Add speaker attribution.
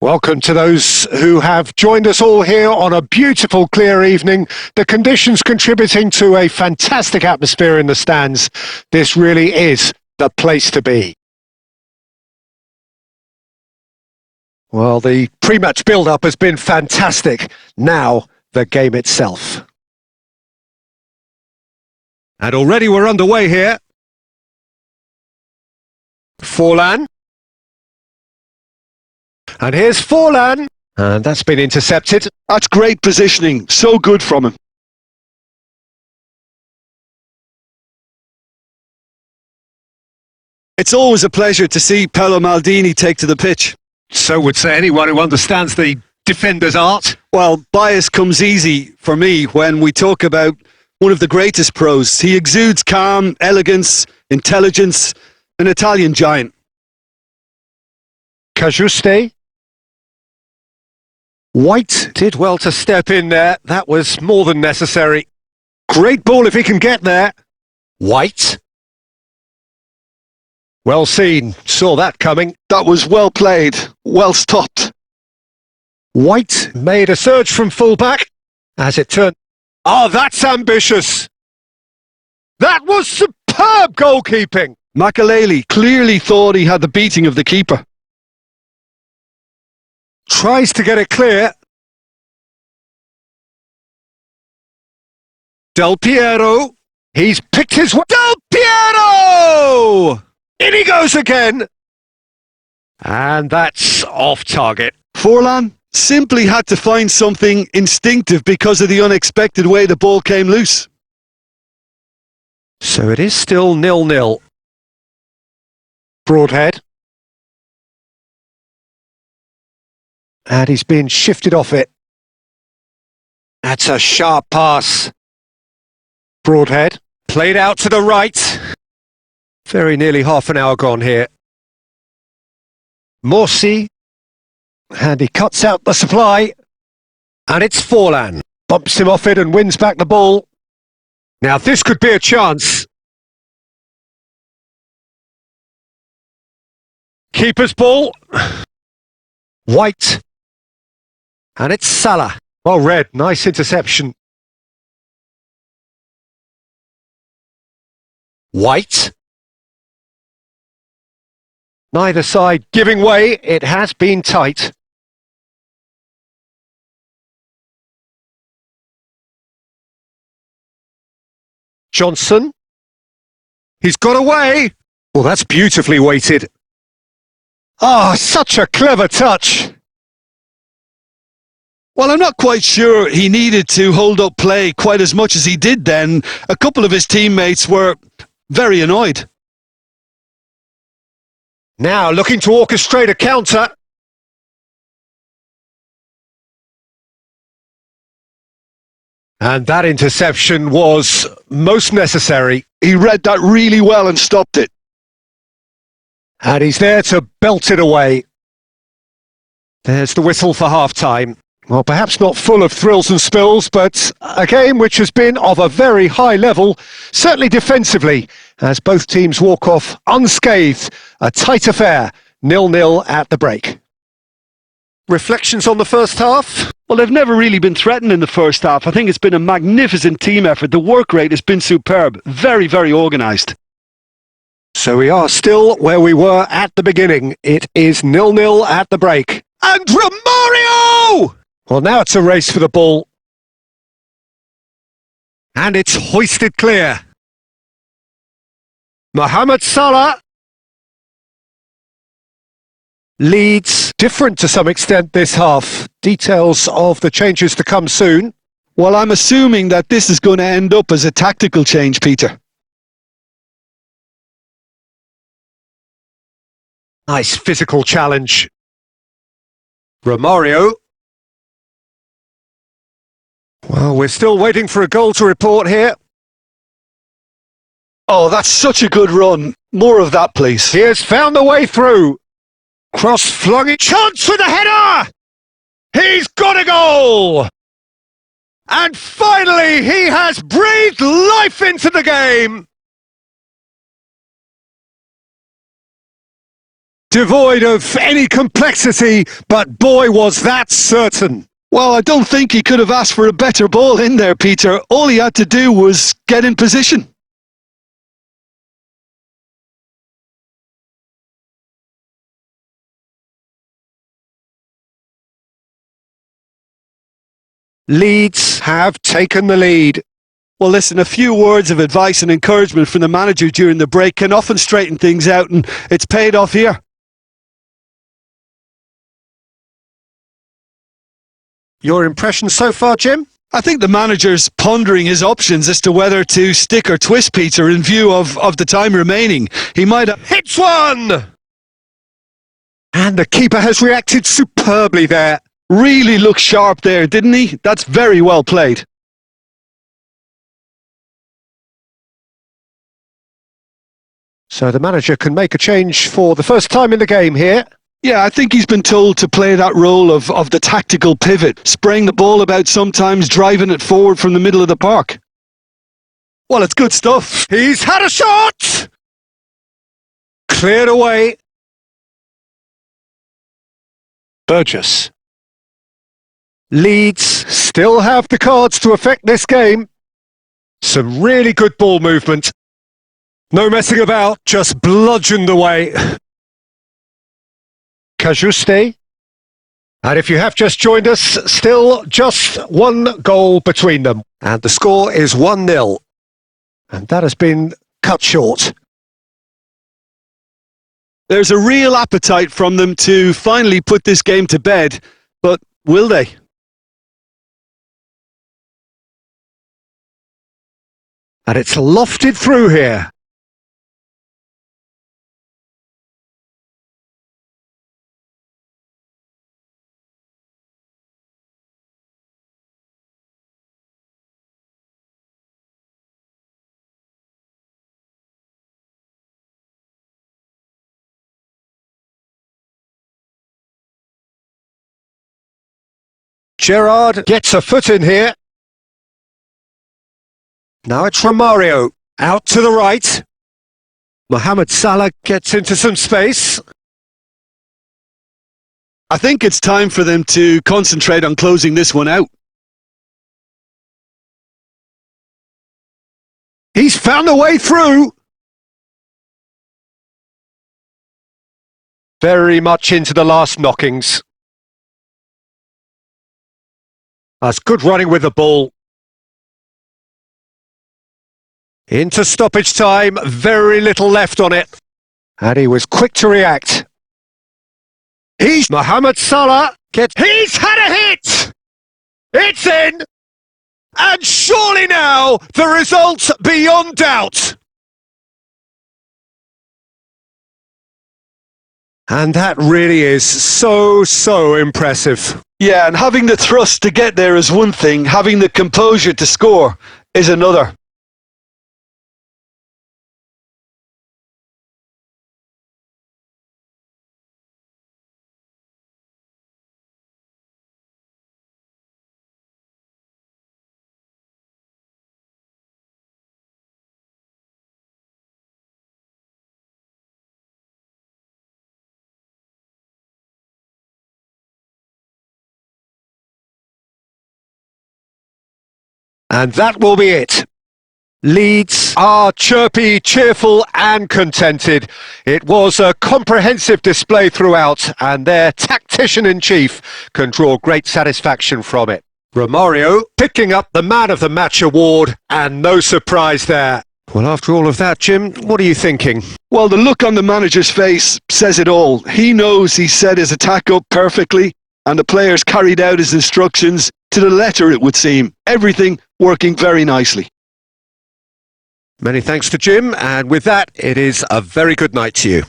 Speaker 1: Welcome to those who have joined us all here on a beautiful, clear evening. The conditions contributing to a fantastic atmosphere in the stands. This really is the place to be. Well, the pre-match build-up has been fantastic. Now, the game itself. And already we're underway here. Forlan. And here's Forlan. And that's been intercepted.
Speaker 2: That's great positioning. So good from him. It's always a pleasure to see Paolo Maldini take to the pitch.
Speaker 1: So would say anyone who understands the defender's art.
Speaker 2: Well, bias comes easy for me when we talk about one of the greatest pros. He exudes calm, elegance, intelligence, an Italian giant.
Speaker 1: Cajuste. White did well to step in there. That was more than necessary. Great ball if he can get there. White. Well seen. Saw that coming.
Speaker 2: That was well played. Well stopped.
Speaker 1: White made a surge from fullback. As it turned... Oh, that's ambitious. That was superb goalkeeping.
Speaker 2: Makaleli clearly thought he had the beating of the keeper.
Speaker 1: Tries to get it clear. Del Piero. He's picked his way. Del Piero! In he goes again. And that's off target.
Speaker 2: Forlan simply had to find something instinctive because of the unexpected way the ball came loose.
Speaker 1: So it is still 0-0. Broadhead. And he's been shifted off it. That's a sharp pass. Broadhead. Played out to the right. Very nearly half an hour gone here. Morsi. And he cuts out the supply. And it's Forlan. Bumps him off it and wins back the ball. Now this could be a chance. Keeper's ball. White. And it's Salah. Well read. Nice interception. White. Neither side giving way. It has been tight. Johnson. He's got away. Well, that's beautifully weighted. Ah, such a clever touch.
Speaker 2: Well, I'm not quite sure he needed to hold up play quite as much as he did then. A couple of his teammates were very annoyed.
Speaker 1: Now looking to orchestrate a counter. And that interception was most necessary.
Speaker 2: He read that really well and stopped it.
Speaker 1: And he's there to belt it away. There's the whistle for half-time. Well, perhaps not full of thrills and spills, but a game which has been of a very high level, certainly defensively, as both teams walk off unscathed. A tight affair, 0-0 at the break. Reflections on the first half?
Speaker 2: Well, they've never really been threatened in the first half. I think it's been a magnificent team effort. The work rate has been superb. Very, very organised.
Speaker 1: So we are still where we were at the beginning. It is 0-0 at the break. And Romario! Well, now it's a race for the ball. And it's hoisted clear. Mohamed Salah. Leeds, different to some extent this half. Details of the changes to come soon.
Speaker 2: Well, I'm assuming that this is going to end up as a tactical change, Peter.
Speaker 1: Nice physical challenge. Romario. Well, we're still waiting for a goal to report here.
Speaker 2: Oh, that's such a good run. More of that, please.
Speaker 1: He has found the way through. Cross flung it. Chance for the header! He's got a goal! And finally, he has breathed life into the game. devoid of any complexity, but boy was that certain.
Speaker 2: Well, I don't think he could have asked for a better ball in there, Peter. All he had to do was get in position.
Speaker 1: Leeds have taken the lead.
Speaker 2: Well, listen, a few words of advice and encouragement from the manager during the break can often straighten things out, and it's paid off here.
Speaker 1: Your impression so far, Jim?
Speaker 2: I think the manager's pondering his options as to whether to stick or twist, Peter, in view of the time remaining. He might have...
Speaker 1: Hits one! And the keeper has reacted superbly there.
Speaker 2: Really looked sharp there, didn't he? That's very well played.
Speaker 1: So the manager can make a change for the first time in the game here.
Speaker 2: Yeah, I think he's been told to play that role of the tactical pivot, spraying the ball about sometimes, driving it forward from the middle of the park. Well, it's good stuff.
Speaker 1: He's had a shot! Cleared away. Burgess. Leeds still have the cards to affect this game. Some really good ball movement. No messing about, just bludgeoned away. Cajuste. And if you have just joined us, still just one goal between them. And the score is 1-0. And that has been cut short.
Speaker 2: There's a real appetite from them to finally put this game to bed, but will they?
Speaker 1: And it's lofted through here. Gerrard gets a foot in here. Now it's Romario, out to the right. Mohamed Salah gets into some space.
Speaker 2: I think it's time for them to concentrate on closing this one out.
Speaker 1: He's found a way through. Very much into the last knockings. That's good running with the ball. Into stoppage time, very little left on it. And he was quick to react. He's Mohamed Salah. He's had a hit! It's in! And surely now, the result's beyond doubt. And that really is so impressive.
Speaker 2: Yeah, and having the thrust to get there is one thing, having the composure to score is another.
Speaker 1: And that will be it. Leeds are chirpy, cheerful and contented. It was a comprehensive display throughout, and their tactician-in-chief can draw great satisfaction from it. Romario picking up the Man of the Match award, and no surprise there. Well, after all of that, Jim, what are you thinking?
Speaker 2: Well, the look on the manager's face says it all. He knows he set his attack up perfectly, and the players carried out his instructions to the letter, it would seem. Everything working very nicely.
Speaker 1: Many thanks to Jim, and with that, it is a very good night to you.